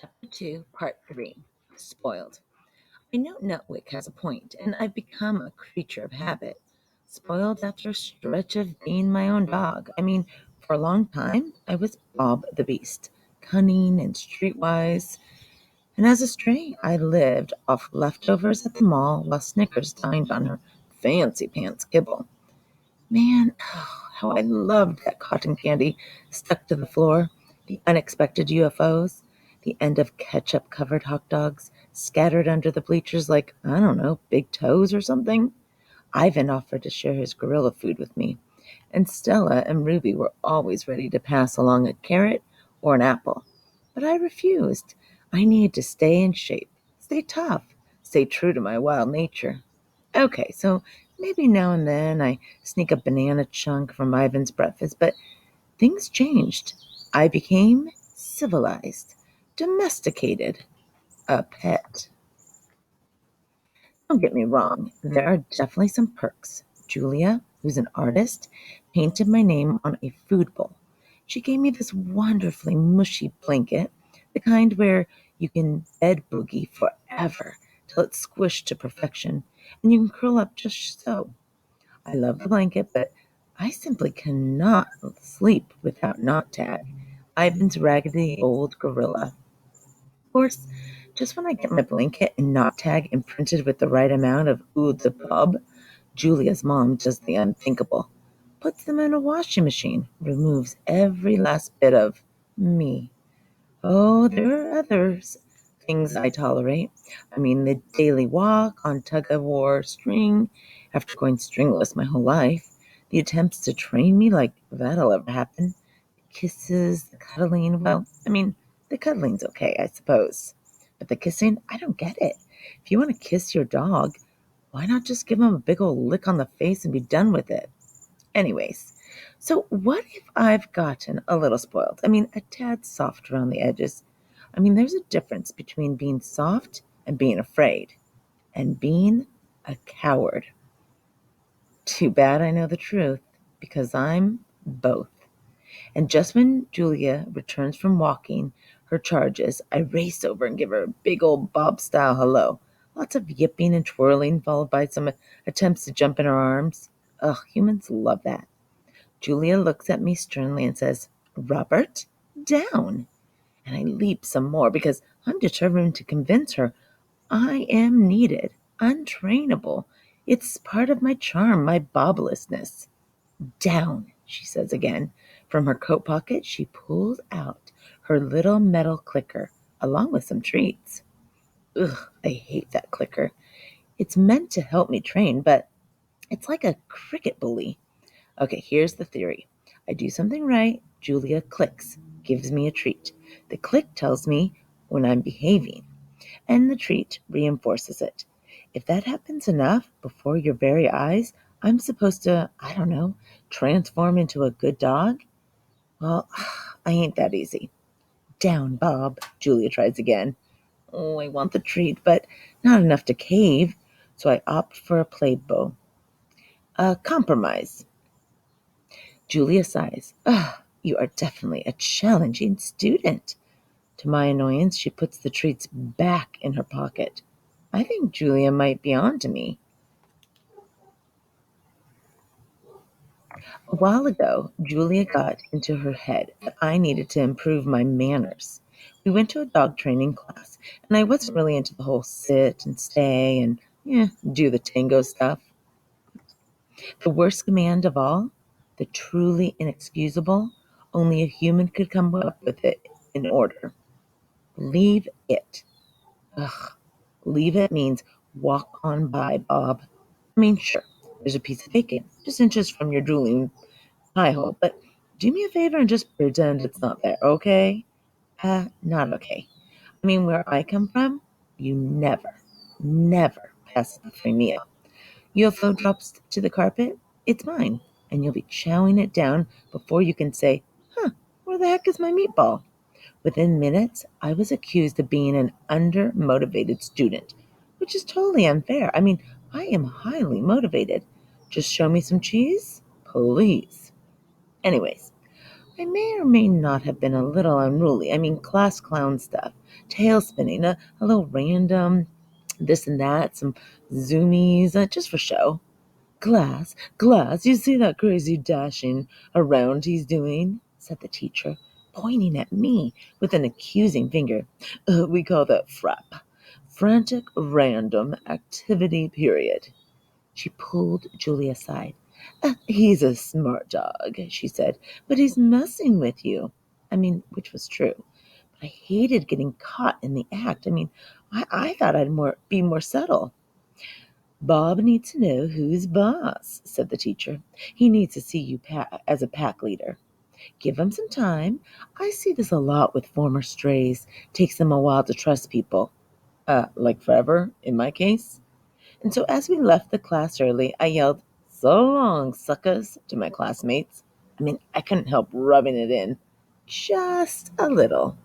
Chapter 2, Part 3, Spoiled. I know Nutwick has a point, and I've become a creature of habit. Spoiled after a stretch of being my own dog. For a long time, I was Bob the Beast, cunning and streetwise. And as a stray, I lived off leftovers at the mall while Snickers dined on her fancy pants kibble. Man, how I loved that cotton candy stuck to the floor, the unexpected UFOs, the end of ketchup covered hot dogs scattered under the bleachers like, I don't know, big toes or something. Ivan offered to share his gorilla food with me, and Stella and Ruby were always ready to pass along a carrot or an apple. But I refused. I needed to stay in shape, stay tough, stay true to my wild nature. Okay, so maybe now and then I sneak a banana chunk from Ivan's breakfast, but things changed. I became civilized, domesticated, a pet. Don't get me wrong, there are definitely some perks. Julia, who's an artist, painted my name on a food bowl. She gave me this wonderfully mushy blanket, the kind where you can bed boogie forever till it's squished to perfection, and you can curl up just so. I love the blanket, but I simply cannot sleep without Knot Tag, Ivan's raggedy old gorilla. Of course, just when I get my blanket and Knot Tag imprinted with the right amount of ooh the bub, Julia's mom does the unthinkable. Puts them in a washing machine, removes every last bit of me. Oh, there are others things I tolerate. The daily walk on tug-of-war string after going stringless my whole life. The attempts to train me like that'll ever happen. Kisses, the cuddling. The cuddling's okay, I suppose. But the kissing, I don't get it. If you want to kiss your dog, why not just give him a big old lick on the face and be done with it? Anyways, so what if I've gotten a little spoiled? A tad soft around the edges. There's a difference between being soft and being afraid, and being a coward. Too bad I know the truth, because I'm both. And just when Julia returns from walking her charges, I race over and give her a big old Bob style hello. Lots of yipping and twirling, followed by some attempts to jump in her arms. Ugh, humans love that. Julia looks at me sternly and says, "Robert, down." And I leap some more because I'm determined to convince her I am needed, untrainable. It's part of my charm, my bobblessness. "Down," she says again. From her coat pocket, she pulls out her little metal clicker, along with some treats. Ugh, I hate that clicker. It's meant to help me train, but it's like a cricket bully. Okay, here's the theory. I do something right, Julia clicks, gives me a treat. The click tells me when I'm behaving, and the treat reinforces it. If that happens enough before your very eyes, I'm supposed to, I don't know, transform into a good dog? Well, I ain't that easy. "Down, Bob," Julia tries again. Oh, I want the treat, but not enough to cave, so I opt for a play bow. A compromise. Julia sighs. "Ah, you are definitely a challenging student." To my annoyance, she puts the treats back in her pocket. I think Julia might be on to me. A while ago, Julia got into her head that I needed to improve my manners. We went to a dog training class, and I wasn't really into the whole sit and stay and, do the tango stuff. The worst command of all, the truly inexcusable, only a human could come up with it in order. Leave it. Ugh. Leave it means walk on by, Bob. Sure, there's a piece of bacon just inches from your drooling pie hole, but do me a favor and just pretend it's not there, okay? Not okay. Where I come from, you never, never pass a free meal. UFO drops to the carpet, it's mine, and you'll be chowing it down before you can say, where the heck is my meatball? Within minutes, I was accused of being an under-motivated student, which is totally unfair. I am highly motivated. Just show me some cheese, please. Anyways, I may or may not have been a little unruly. Class clown stuff. tail spinning, a little random, this and that, some zoomies, just for show. Glass, Glass, you see that crazy dashing around he's doing? Said the teacher, pointing at me with an accusing finger. We call that FRAP. Frantic Random Activity Period. She pulled Julie aside. He's a smart dog, she said, but he's messing with you. Which was true. But I hated getting caught in the act. I thought be more subtle. Bob needs to know who's boss, said the teacher. He needs to see you as a pack leader. Give him some time. I see this a lot with former strays. Takes them a while to trust people. Like forever, in my case. And so as we left the class early, I yelled, "So long, suckers," to my classmates. I couldn't help rubbing it in. Just a little.